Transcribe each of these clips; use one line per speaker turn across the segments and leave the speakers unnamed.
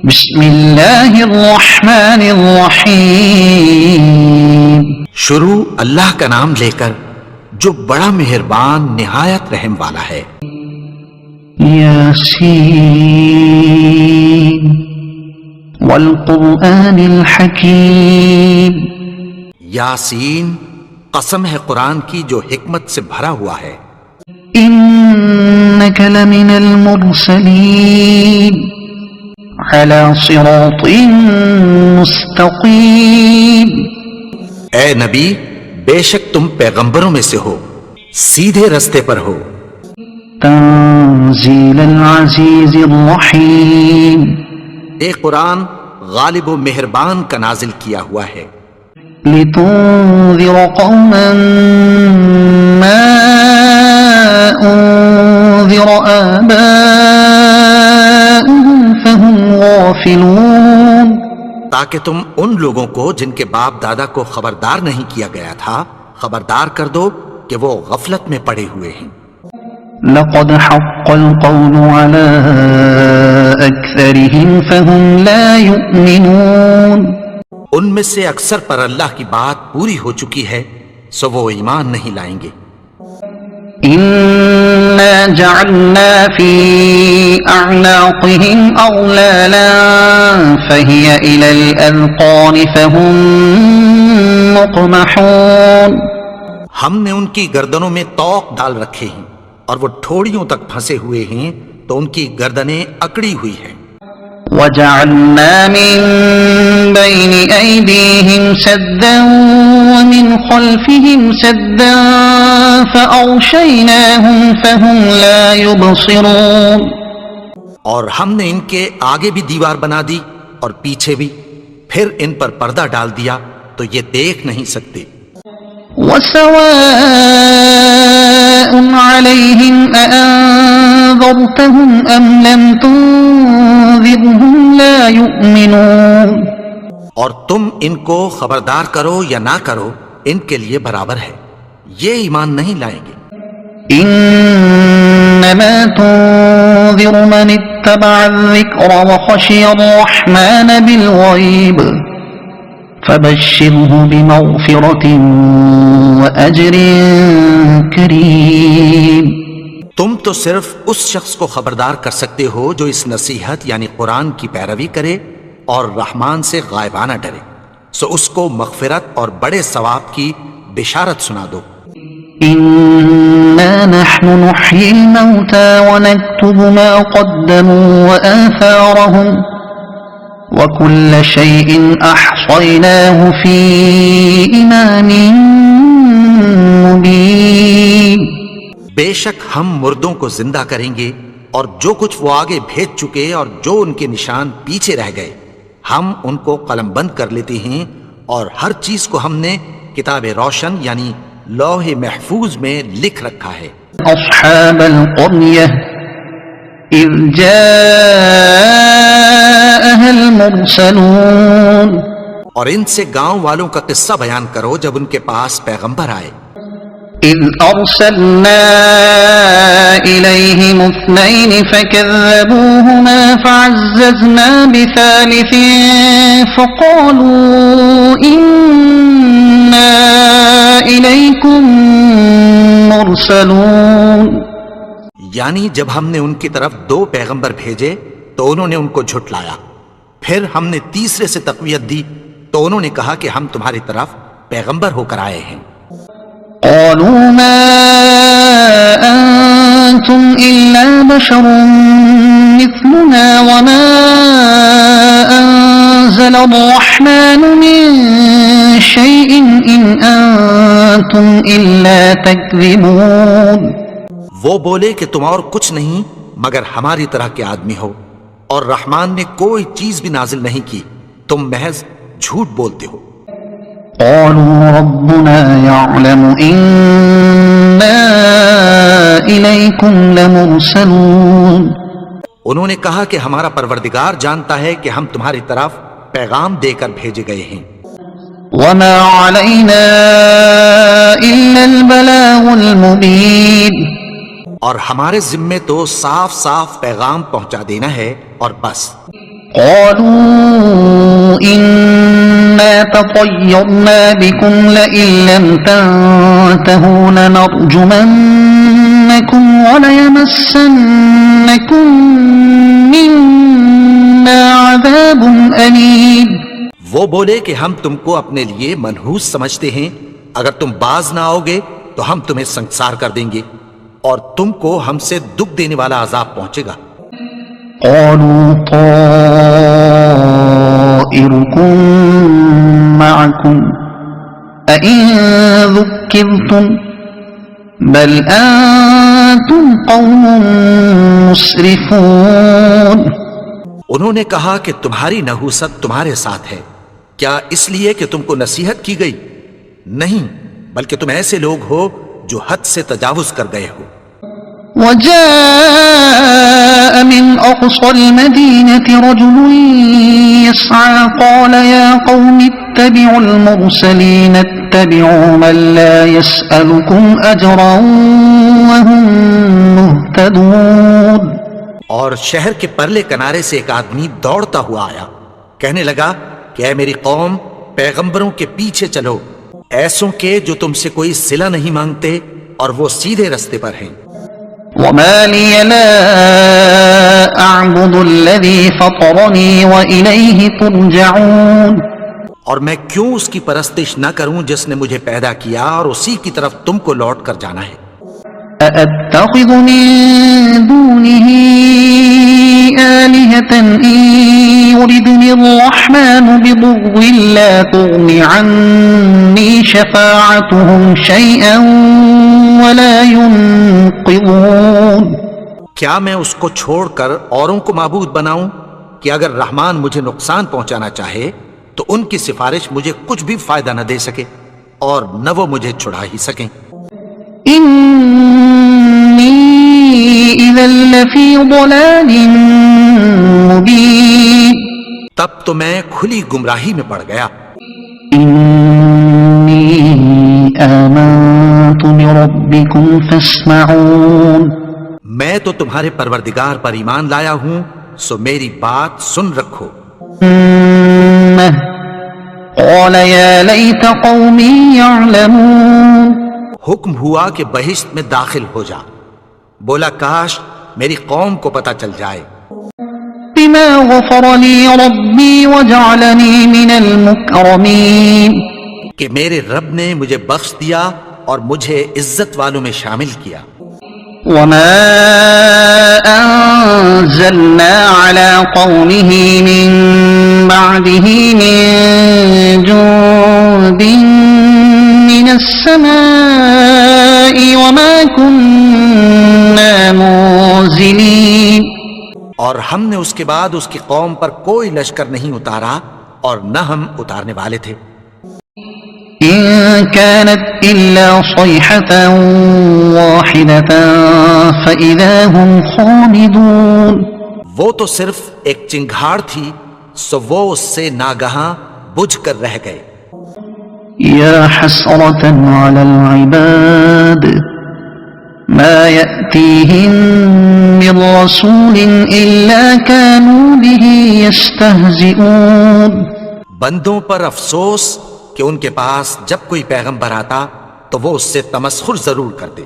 بسم اللہ الرحمن الرحیم
شروع اللہ کا نام لے کر جو بڑا مہربان نہایت رحم والا ہے۔
یاسین والقرآن الحکیم
یاسین، قسم ہے قرآن کی جو حکمت سے بھرا ہوا ہے۔
انک لمن المرسلین علی صراط مستقیم
اے نبی، بے شک تم پیغمبروں میں سے ہو، سیدھے رستے پر ہو۔
تنزیل العزیز الرحیم
اے قرآن غالب و مہربان کا نازل کیا ہوا ہے،
لتنذر قوما ما انذر آباؤهم فهم غافلون،
تاکہ تم ان لوگوں کو جن کے باپ دادا کو خبردار نہیں کیا گیا تھا خبردار کر دو کہ وہ غفلت میں پڑے ہوئے ہیں۔
لقد حق القول على أكثرهم فهم لا يؤمنون،
ان میں سے اکثر پر اللہ کی بات پوری ہو چکی ہے سو وہ ایمان نہیں لائیں گے۔
إنا جعلنا في أعناقهم أغلالا فهي إلى الأذقان فهم مقمحون،
ہم نے ان کی گردنوں میں طوق ڈال رکھے ہیں اور وہ ٹھوڑیوں تک پھنسے ہوئے ہیں تو ان کی گردنیں اکڑی ہوئی ہیں۔
وجعلنا من بين أيديهم سدا ومن خلفهم سدا فأغشيناهم فهم لا يبصرون،
اور ہم نے ان کے آگے بھی دیوار بنا دی اور پیچھے بھی، پھر ان پر پردہ ڈال دیا تو یہ دیکھ نہیں سکتے۔
وسواء عليهم أأنذرتهم أم لم تنذرهم لا يؤمنون،
اور تم ان کو خبردار کرو یا نہ کرو ان کے لیے برابر ہے، یہ ایمان نہیں لائیں گے۔
إنما تنذر من اتبع الذكر وخشي الرحمن بالغيب فبشره بمغفرة وأجر كريم،
تم تو صرف اس شخص کو خبردار کر سکتے ہو جو اس نصیحت یعنی قرآن کی پیروی کرے اور رحمان سے غائبانہ ڈرے، سو اس کو مغفرت اور بڑے ثواب کی بشارت سنا دو۔
إنا نحن نحيي الموتى ونكتب ما قدموا وآثارهم وكل شيء أحصيناه في إمام مبين،
بے شک ہم مردوں کو زندہ کریں گے اور جو کچھ وہ آگے بھیج چکے اور جو ان کے نشان پیچھے رہ گئے ہم ان کو قلم بند کر لیتے ہیں، اور ہر چیز کو ہم نے کتاب روشن یعنی لوح محفوظ میں لکھ رکھا ہے۔
أصحاب القرية إذ جاءها المرسلون،
اور ان سے گاؤں والوں کا قصہ بیان کرو جب ان کے پاس پیغمبر آئے۔
إذ أرسلنا إليهم اثنين فكذبوهما فعززنا بثالث فقالوا إنا إليكم مرسلون،
یعنی جب ہم نے ان کی طرف 2 پیغمبر بھیجے تو انہوں نے ان کو جھٹلایا، پھر ہم نے تیسرے سے تقویت دی تو انہوں نے کہا کہ ہم تمہاری طرف پیغمبر ہو کر آئے ہیں۔
قالوا ما أنتم إلا بشر مثلنا وما أنزل الرحمن من شيء إن أنتم إلا تكذبون،
وہ بولے کہ تم اور کچھ نہیں مگر ہماری طرح کے آدمی ہو، اور رحمان نے کوئی چیز بھی نازل نہیں کی، تم محض جھوٹ بولتے ہو۔
قالوا ربنا يعلم إنا إليكم لمرسلون،
انہوں نے کہا کہ ہمارا پروردگار جانتا ہے کہ ہم تمہاری طرف پیغام دے کر بھیجے گئے ہیں،
وما علينا إلا البلاغ المبين،
اور ہمارے ذمے تو صاف صاف پیغام پہنچا دینا ہے اور بس۔
قالوا إنا تطيرنا بكم لئن لم تنتهوا لنرجمنكم وليمسنكم منا عذاب أليم.
وہ بولے کہ ہم تم کو اپنے لیے منحوس سمجھتے ہیں، اگر تم باز نہ آؤ گے تو ہم تمہیں سنسار کر دیں گے اور تم کو ہم سے دکھ دینے والا عذاب پہنچے گا.
قالوا طائركم معكم أئن ذكرتم بل أنتم قوم مسرفون.
انہوں نے کہا کہ تمہاری نحوست تمہارے ساتھ ہے، کیا اس لیے کہ تم کو نصیحت کی گئی؟ نہیں، بلکہ تم ایسے لوگ ہو جو حد سے تجاوز کر گئے ہو.
وجاء من أقصى المدينة رجل يسعى قال يا قوم اتبعوا المرسلين اتبعوا من لا يسألكم أجرا وهم مهتدون.
اور شہر کے پرلے کنارے سے ایک آدمی دوڑتا ہوا آیا، کہنے لگا کہ اے میری قوم، پیغمبروں کے پیچھے چلو، ایسوں کے جو تم سے کوئی صلہ نہیں مانگتے اور وہ سیدھے رستے پر ہیں.
وما لي لا أعبد الذي فطرني وإليه ترجعون.
اور میں کیوں اس کی پرستش نہ کروں جس نے مجھے پیدا کیا اور اسی کی طرف تم کو لوٹ کر جانا ہے.
أأتخذ من دونه آلهة إن يردني الرحمن بضر لا تغن عني شفاعتهم شيئا ولا ينقذون.
کیا میں اس کو چھوڑ کر اوروں کو معبود بناؤں کہ اگر رحمان مجھے نقصان پہنچانا چاہے تو ان کی سفارش مجھے کچھ بھی فائدہ نہ دے سکے اور نہ وہ مجھے چھڑا ہی سکیں.
إذا لفي ضلال مبين.
تب تو میں کھلی گمراہی میں پڑ گیا.
إني آمنت بربكم فاسمعون.
میں تو تمہارے پروردگار پر ایمان لایا ہوں، سو میری بات سن رکھو.
قال يا ليت قومي يعلمون.
حکم ہوا کہ بہشت میں داخل ہو جا. بولا کاش میری قوم کو پتہ چل جائے.
بما غفر لي ربي وجعلني من المكرمين.
کہ میرے رب نے مجھے بخش دیا اور مجھے عزت والوں میں شامل کیا.
وما أنزلنا على قومه من بعده من جند من السماء وما كنا منزلين.
اور ہم نے اس کے بعد اس کی قوم پر کوئی لشکر نہیں اتارا اور نہ ہم اتارنے والے تھے.
إن كانت إلا صيحة واحدة فإذا هم خامدون.
وہ تو صرف ایک چنگھاڑ تھی، سو وہ اس سے ناگہاں بجھ کر رہ گئے.
يا حسرة على العباد ما يأتيهم من رسول إلا كانوا به يستهزئون.
بندوں پر افسوس کہ ان کے پاس جب کوئی پیغمبر آتا تو وہ اس سے تمسخر ضرور کرتے.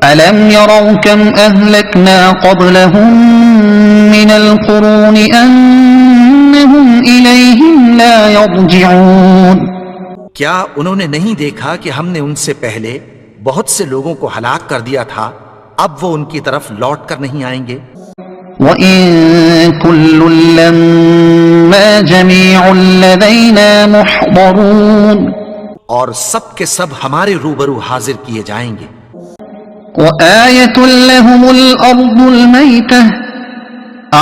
ألم يروا كم أهلكنا قبلهم من القرون أنهم إليهم لا يرجعون.
کیا انہوں نے نہیں دیکھا کہ ہم نے ان سے پہلے بہت سے لوگوں کو ہلاک کر دیا تھا، اب وہ ان کی طرف لوٹ کر نہیں آئیں گے.
وَإِن كُلٌّ لَّمَّا جَمِيعٌ لَّدَيْنَا مُحْضَرُونَ.
اور سب کے سب ہمارے روبرو حاضر کیے جائیں گے.
وَآيَةٌ لَّهُمُ الْأَرْضُ الْمَيْتَةُ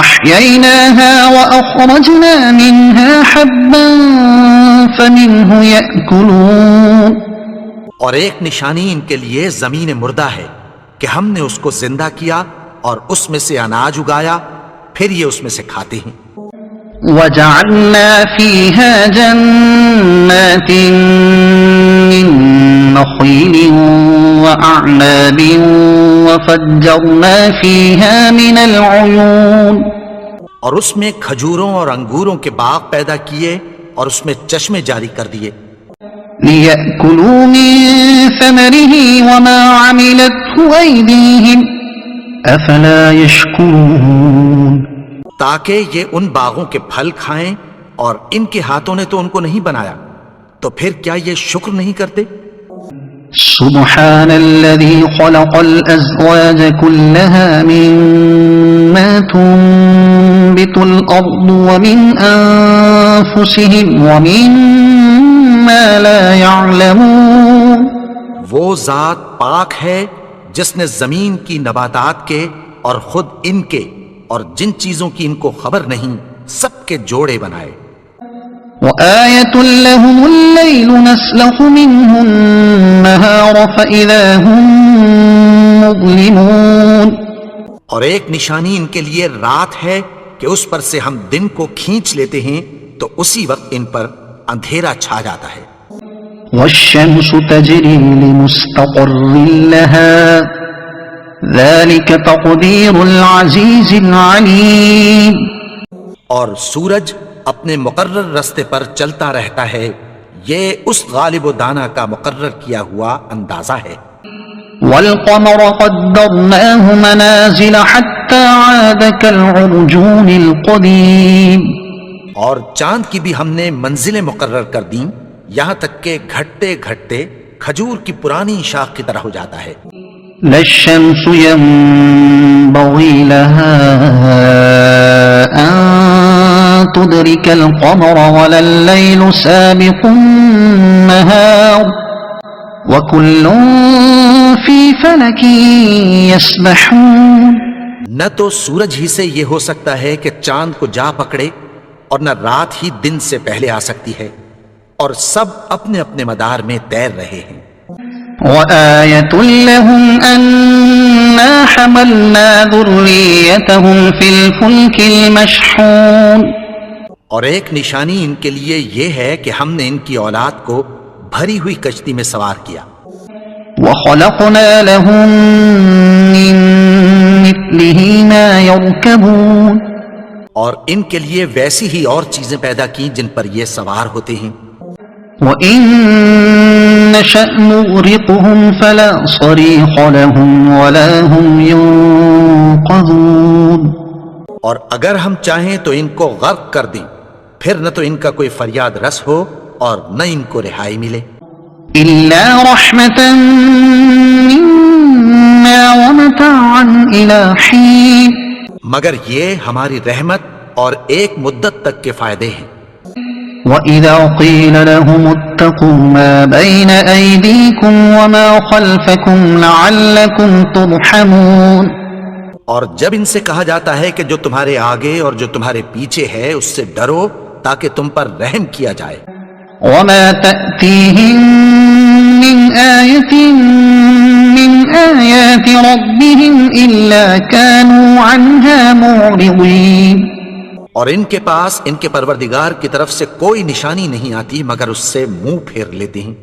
أَحْيَيْنَاهَا وَأَخْرَجْنَا مِنْهَا حَبًّا فَمِنْهُ يَأْكُلُونَ.
اور ایک نشانی ان کے لیے زمین مردہ ہے کہ ہم نے اس کو زندہ کیا اور اس میں سے اناج اگایا، پھر یہ اس میں سے کھاتے ہیں.
وَجَعَلْنَا فِيهَا جَنَّاتٍ مِّن نَّخِيلٍ وَأَعْنَابٍ وَفَجَّرْنَا فِيهَا مِنَ الْعُيُونِ.
اور اس میں کھجوروں اور انگوروں کے باغ پیدا کیے اور اس میں چشمے جاری کر دیے،
لِيَأْكُلُوا مِن ثَمَرِهِ وَمَا عَمِلَتْهُ أَيْدِيهِمْ أَفَلَا يَشْكُرُونَ،
تاکہ یہ ان باغوں کے پھل کھائیں، اور ان کے ہاتھوں نے تو ان کو نہیں بنایا، تو پھر کیا یہ شکر نہیں کرتے؟
سبحان الذي خلق الأزواج كلها مما تنبت الأرض ومن أنفسهم ومما لا يعلمون،
وہ ذات پاک ہے جس نے زمین کی نباتات کے اور خود ان کے اور جن چیزوں کی ان کو خبر نہیں سب کے جوڑے بنائے۔
وآية لهم الليل نسلخ منه النهار فإذا هم مظلمون،
اور ایک نشانی ان کے لیے رات ہے کہ اس پر سے ہم دن کو کھینچ لیتے ہیں تو اسی وقت ان پر اندھیرا چھا جاتا ہے۔
والشمس تجري لمستقر لها ذلك تقدير العزيز العليم،
اور سورج اپنے مقرر رستے پر چلتا رہتا ہے، یہ اس غالب و دانا کا مقرر کیا ہوا اندازہ ہے۔
والقمر قدرناه منازل حتى عاد كالعرجون القديم،
اور چاند کی بھی ہم نے منزلیں مقرر کر دیں، یہاں تک کہ گھٹتے گھٹتے کھجور کی پرانی شاخ کی طرح ہو جاتا ہے۔
لا الشمس ينبغي لها أن تدرك القمر ولا الليل سابق النهار وكل في فلك يسبحون،
نہ تو سورج ہی سے یہ ہو سکتا ہے کہ چاند کو جا پکڑے، اور نہ رات ہی دن سے پہلے آ سکتی ہے، اور سب اپنے اپنے مدار میں تیر رہے ہیں۔
وآية لهم أنا حملنا ذريتهم في الفلك المشحون،
اور ایک نشانی ان کے لیے یہ ہے کہ ہم نے ان کی اولاد کو بھری ہوئی کشتی میں سوار کیا،
وخلقنا لهم من مثله ما يركبون،
اور ان کے لیے ویسی ہی اور چیزیں پیدا کی جن پر یہ سوار ہوتے ہیں۔
وَإِن نَّشَأْ نُغْرِقْهُمْ فَلَا صَرِيخَ لَهُمْ وَلَا هُمْ يُنقَذُونَ،
اور اگر ہم چاہیں تو ان کو غرق کر دیں، پھر نہ تو ان کا کوئی فریاد رس ہو اور نہ ان کو رہائی ملے۔
إِلَّا رَحْمَةً مِّنَّا وَمَتَاعًا إِلَى حِينٍ،
مگر یہ ہماری رحمت اور ایک مدت تک کے فائدے ہیں۔
وَإِذَا قِيلَ لَهُمُ اتَّقُوا مَا بَيْنَ أَيْدِيكُمْ وَمَا خَلْفَكُمْ لَعَلَّكُمْ تُرْحَمُونَ،
اور جب ان سے کہا جاتا ہے کہ جو تمہارے آگے اور جو تمہارے پیچھے ہے اس سے ڈرو تاکہ تم پر رحم کیا جائے۔
وَمَا تَأْتِيهِم مِّنْ آيَةٍ مِّنْ آيَاتِ رَبِّهِمْ إِلَّا كَانُوا عَنْهَا مُعْرِضِينَ،
اور ان کے پاس ان کے پروردگار کی طرف سے کوئی نشانی نہیں آتی مگر اس سے منہ پھیر لیتے ہیں۔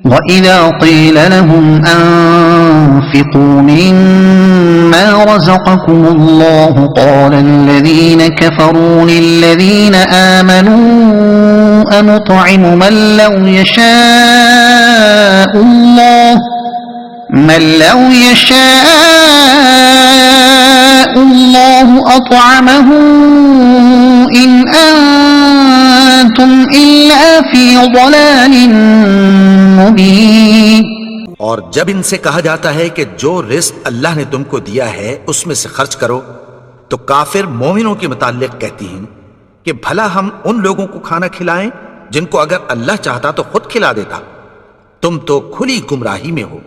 وَإِذَا قِيلَ لَهُمْ أَنفِقُوا مِمَّا رَزَقَكُمُ اللَّهُ قَالَ الَّذِينَ كَفَرُوا لِلَّذِينَ آمَنُوا أَنُطْعِمُ مَن لَّوْ يَشَاءُ اللَّهُ أَطْعَمَهُ إِنْ أَنتُمْ إِلَّا فِي ضَلَالٍ مُبِينٍ،
اور جب ان سے کہا جاتا ہے کہ جو رزق اللہ نے تم کو دیا ہے اس میں سے خرچ کرو، تو کافر مومنوں کے متعلق کہتی ہیں کہ بھلا ہم ان لوگوں کو کھانا کھلائیں جن کو اگر اللہ چاہتا تو خود کھلا دیتا، تم تو کھلی گمراہی میں ہو۔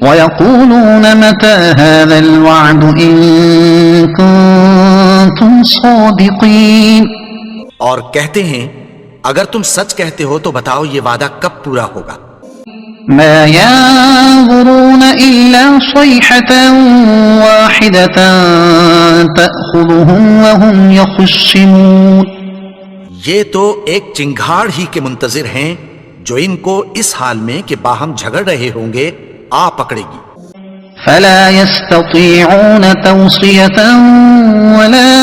وَيَقُولُونَ مَتَى هَذَا الْوَعْدُ إِن كُنتُمْ صَادِقِينَ،
اور کہتے ہیں اگر تم سچ کہتے ہو تو بتاؤ یہ وعدہ کب پورا ہوگا۔
مَا يَنظُرُونَ إِلَّا صَيْحَةً وَاحِدَةً تَأْخُذُهُمْ وَهُمْ يَخِصِّمُونَ،
یہ تو ایک چنگھاڑ ہی کے منتظر ہیں جو ان کو اس حال میں کہ باہم جھگڑ رہے ہوں گے آ پکڑے گی۔
فلا يستطيعون توصية ولا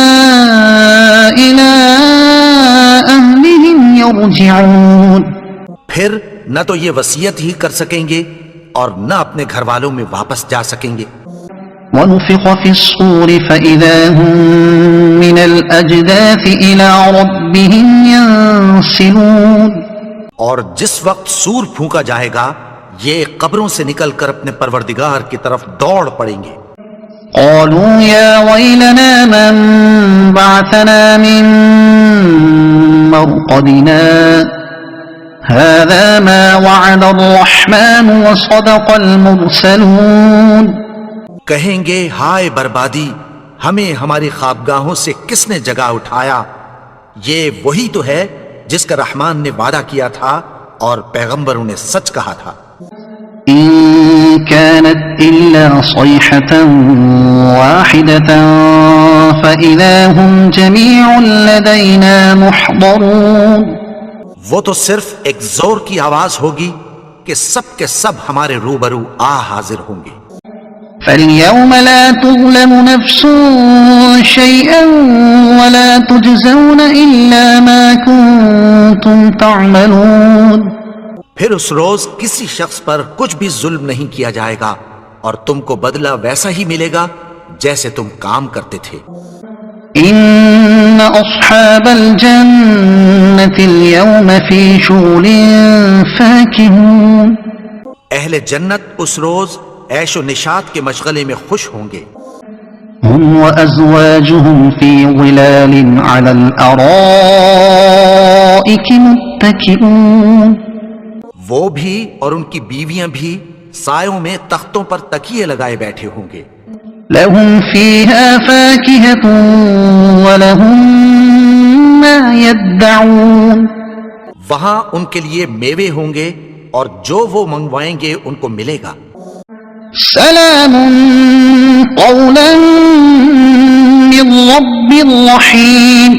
إلى أهلهم يرجعون.
پھر نہ تو یہ وصیت ہی کر سکیں گے اور نہ اپنے گھر والوں میں واپس جا سکیں گے.
ونفخ في الصور فإذا هم من الأجداث إلى ربهم ينسلون.
اور جس وقت سور پھونکا جائے گا یہ قبروں سے نکل کر اپنے پروردگار کی طرف دوڑ پڑیں گے.
قالوا يا ويلنا من بعثنا من مرقدنا هذا ما وعد الرحمن وصدق المرسلون.
کہیں گے ہائے بربادی، ہمیں ہماری خوابگاہوں سے کس نے جگا اٹھایا؟ یہ وہی تو ہے جس کا رحمان نے وعدہ کیا تھا اور پیغمبروں نے سچ کہا تھا.
إن كانت إلا صيحة واحدة فإذا هم جميع لدينا محضرون.
وہ تو صرف ایک زور کی آواز ہوگی کہ سب کے سب ہمارے روبرو حاضر ہوں گے.
فاليوم لا تظلم نفس شيئا ولا تجزون إلا ما كنتم تعملون.
پھر اس روز کسی شخص پر کچھ بھی ظلم نہیں کیا جائے گا اور تم کو بدلہ ویسا ہی ملے گا جیسے تم کام کرتے تھے.
ان اصحاب الجنة اليوم في شغل فاكهون.
اہل جنت اس روز عیش و نشاط کے مشغلے میں خوش ہوں گے.
هم وازواجهم في ظلال على الارائك متكئون.
وہ بھی اور ان کی بیویاں بھی سایوں میں تختوں پر تکیے لگائے بیٹھے ہوں گے.
لهم فيها فاكهة ولهم ما يدعون.
وہاں ان کے لیے میوے ہوں گے اور جو وہ منگوائیں گے ان کو ملے گا.
سلام قولا من رب رحیم.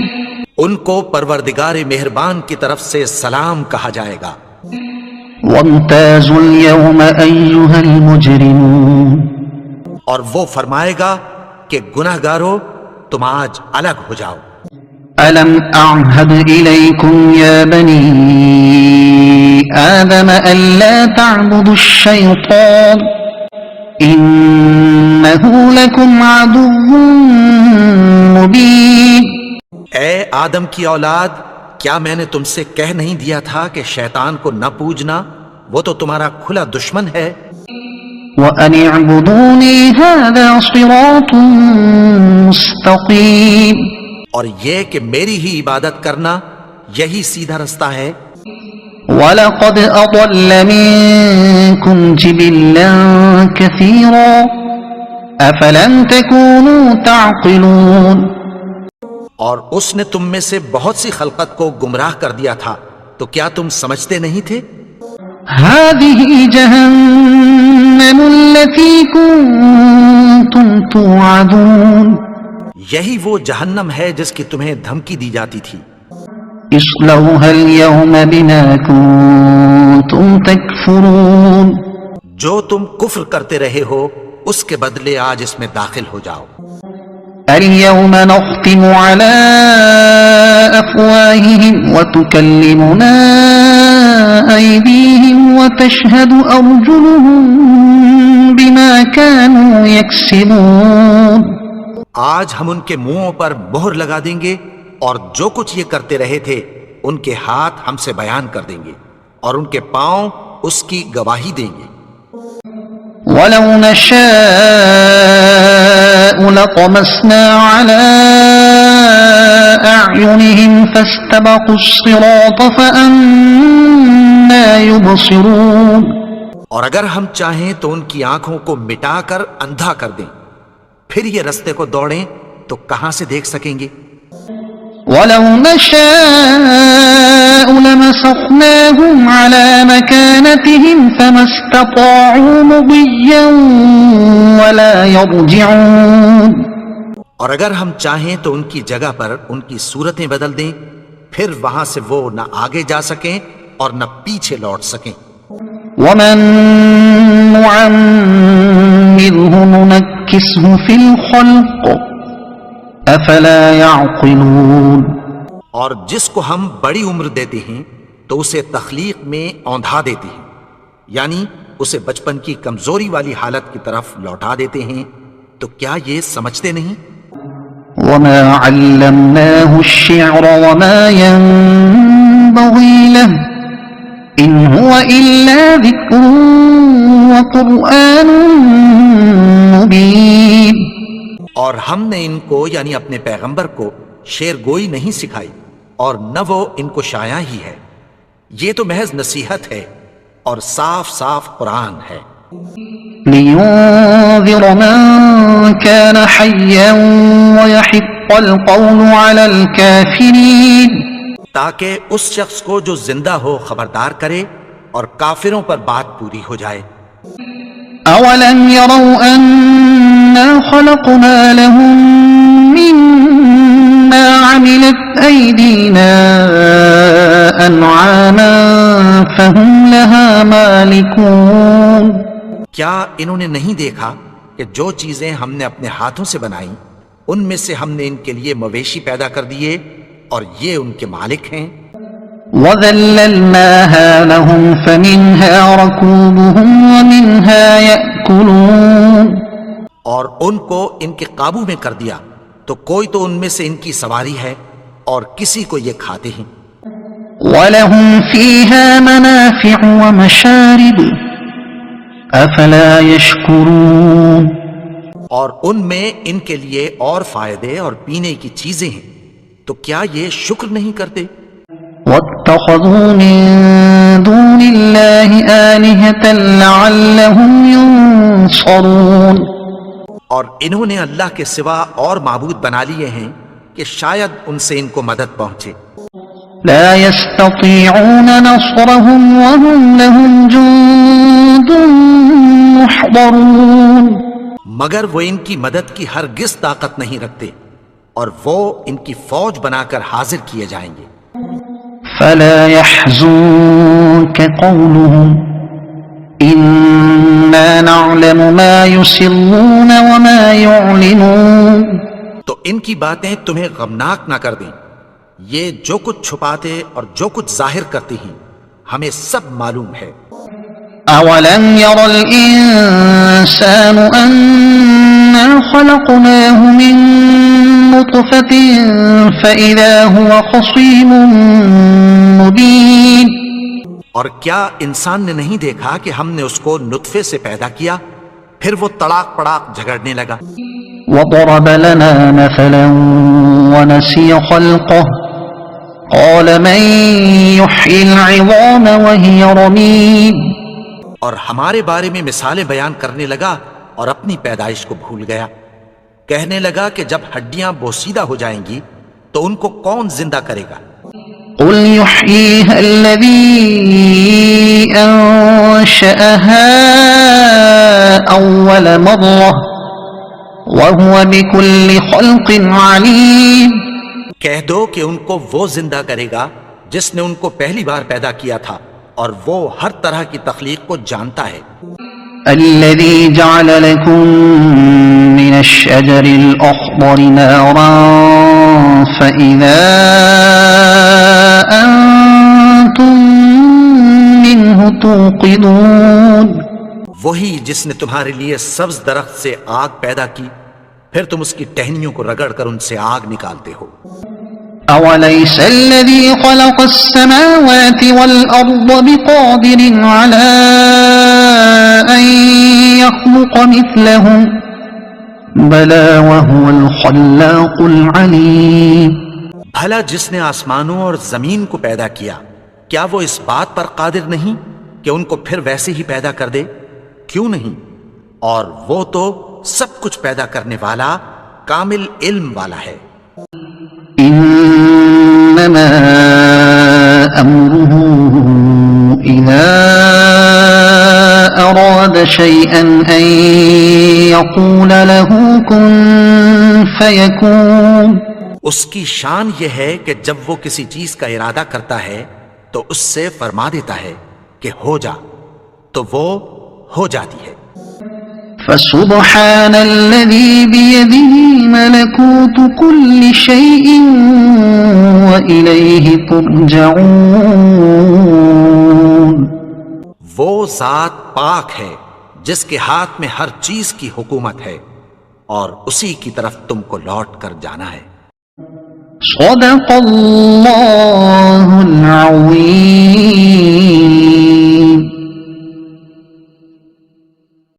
ان کو پروردگار مہربان کی طرف سے سلام کہا جائے گا.
وامتازوا اليوم أيها المجرمون.
اور وہ فرمائے گا کہ گناہگارو تم آج الگ ہو جاؤ.
ألم أعهد إليكم يا بني آدم ألا تعبدوا الشيطان إنه لكم عدو مبين.
اے آدم کی اولاد، کیا میں نے تم سے کہہ نہیں دیا تھا کہ شیطان کو نہ پوجنا، وہ تو تمہارا کھلا دشمن ہے.
وَأَنِ اعْبُدُونِي هَذَا صِرَاطٌ مُسْتَقِيمٌ.
اور یہ کہ میری ہی عبادت کرنا یہی سیدھا رستہ ہے.
وَلَقَدْ أَضَلَّ مِنكُمْ جِبِلًّا كَثِيرًا أَفَلَمْ تَكُونُوا تَعْقِلُونَ.
اور اس نے تم میں سے بہت سی خلقت کو گمراہ کر دیا تھا، تو کیا تم سمجھتے نہیں تھے؟
هَذِهِ جَهَنَّمُ الَّتِي كُنتُمْ تُوعَدُونَ.
یہی وہ جہنم ہے جس کی تمہیں دھمکی دی جاتی تھی.
اصلوها اليوم بما كنتم تكفرون.
جو تم کفر کرتے رہے ہو اس کے بدلے آج اس میں داخل ہو جاؤ.
اليوم نختم على أفواههم وتكلمنا أيديهم وتشهد أرجلهم بما كانوا يكسبون.
آج ہم ان کے منہوں پر مہر لگا دیں گے اور جو کچھ یہ کرتے رہے تھے ان کے ہاتھ ہم سے بیان کر دیں گے اور ان کے پاؤں اس کی گواہی دیں گے.
وَلَوْ نَشَاءُ لَطَمَسْنَا عَلَىٰ أَعْيُنِهِمْ فَاسْتَبَقُوا الصِّرَاطَ فَأَنَّىٰ يُبْصِرُونَ.
اور اگر ہم چاہیں تو ان کی آنکھوں کو مٹا کر اندھا کر دیں، پھر یہ رستے کو دوڑیں تو کہاں سے دیکھ سکیں گے.
وَلَوْ نَشَاءُ لَمَسَخْنَاهُمْ عَلَىٰ مَكَانَتِهِمْ فَمَا اسْتَطَاعُوا مُضِيًّا وَلَا يَرْجِعُونَ.
اور اگر ہم چاہیں تو ان کی جگہ پر ان کی صورتیں بدل دیں، پھر وہاں سے وہ نہ آگے جا سکیں اور نہ پیچھے لوٹ سکیں.
وَمَن نُّعَمِّرْهُ نشأه ننكسه في الخلق أفلا يعقلون
اور جس کو ہم بڑی عمر دیتے ہیں تو اسے تخلیق میں اوندھا دیتے ہیں، یعنی اسے بچپن کی کمزوری والی حالت کی طرف لوٹا دیتے ہیں، تو کیا یہ سمجھتے نہیں؟
وما علمناه الشعر وما ينبغي له إن هو إلا ذكر وقرآن مبين
اور ہم نے ان کو یعنی اپنے پیغمبر کو شعر گوئی نہیں سکھائی اور نہ وہ ان کو شایا ہی ہے، یہ تو محض نصیحت ہے اور صاف صاف قرآن ہے،
لينذر من كان حيا ويحق القول على الكافرين
تاکہ اس شخص کو جو زندہ ہو خبردار کرے اور کافروں پر بات پوری ہو جائے۔
أولم يروا أنا خلقنا لهم مما عملت أيدينا أنعاما فهم لها مالكون
کیا انہوں نے نہیں دیکھا کہ جو چیزیں ہم نے اپنے ہاتھوں سے بنائیں ان میں سے ہم نے ان کے لیے مویشی پیدا کر دیے اور یہ ان کے مالک ہیں؟
وَذَلَّلْنَاهَا لَهُمْ فَمِنْهَا رَكُوبُهُمْ وَمِنْهَا يَأْكُلُونَ
اور ان کو ان کے قابو میں کر دیا تو کوئی تو ان میں سے ان کی سواری ہے اور کسی کو یہ کھاتے ہیں۔
وَلَهُمْ فِيهَا مَنَافِعُ وَمَشَارِبُ أَفَلَا يَشْكُرُونَ
اور ان میں ان کے لیے اور فائدے اور پینے کی چیزیں ہیں، تو کیا یہ شکر نہیں کرتے؟
وَاتَّخَذُوا مِن دُونِ اللَّهِ آلِهَةً لَعَلَّهُمْ يُنصَرُونَ
اور انہوں نے اللہ کے سوا اور معبود بنا لیے ہیں کہ شاید ان سے ان کو مدد پہنچے۔
لا يستطيعون نصرهم وهم لهم جند محضرون
مگر وہ ان کی مدد کی ہرگز طاقت نہیں رکھتے اور وہ ان کی فوج بنا کر حاضر کیے جائیں گے۔
فلا يحزنك قولهم إنا نعلم ما يسرون وما يعلنون
تو ان کی باتیں تمہیں غمناک نہ کر دیں، یہ جو کچھ چھپاتے اور جو کچھ ظاہر کرتے ہیں ہمیں سب معلوم ہے۔
أولم ير الإنسان أنا خلقناه من نطفة فإذا هو خصيم مبين
اور کیا انسان نے نہیں دیکھا کہ ہم نے اس کو نطفے سے پیدا کیا پھر وہ تڑاک پڑاک جھگڑنے لگا۔
وضرب لنا مثلا ونسي خلقه قال من يحيي العظام وهي رميم
اور ہمارے بارے میں مثالیں بیان کرنے لگا اور اپنی پیدائش کو بھول گیا، کہنے لگا کہ جب ہڈیاں بوسیدہ ہو جائیں گی تو ان کو کون زندہ کرے گا؟
قل يحييها الذي أنشأها أول مرة وهو بكل خلق عليم
کہہ دو کہ ان کو وہ زندہ کرے گا جس نے ان کو پہلی بار پیدا کیا تھا اور وہ ہر طرح کی تخلیق کو جانتا ہے۔
الذي جعل لكم من الشجر الأخضر نارا فإذا أنتم منه توقدون
وہی جس نے تمہارے لیے سبز درخت سے آگ پیدا کی پھر تم اس کی ٹہنیوں کو رگڑ کر ان سے آگ نکالتے ہو۔
أوليس الذي خلق السماوات والأرض بقادر على أن يخلق مثلهم بلى وهو الخلاق العليم
بھلا جس نے آسمانوں اور زمین کو پیدا کیا کیا وہ اس بات پر قادر نہیں کہ ان کو پھر ویسے ہی پیدا کر دے؟ کیوں نہیں؟ اور وہ تو سب کچھ پیدا کرنے والا کامل علم والا ہے۔
إنما أمره إذا أراد شيئا أن يقول له كن فيكون
اس کی شان یہ ہے کہ جب وہ کسی چیز کا ارادہ کرتا ہے تو اس سے فرما دیتا ہے کہ ہو جا، تو وہ ہو جاتی ہے۔
فسبحان الذي بيده ملكوت كل شيء وإليه ترجعون.
وہ ذات پاک ہے جس کے ہاتھ میں ہر چیز کی حکومت ہے اور اسی کی طرف تم کو لوٹ کر جانا ہے.
صدق اللہ العظیم.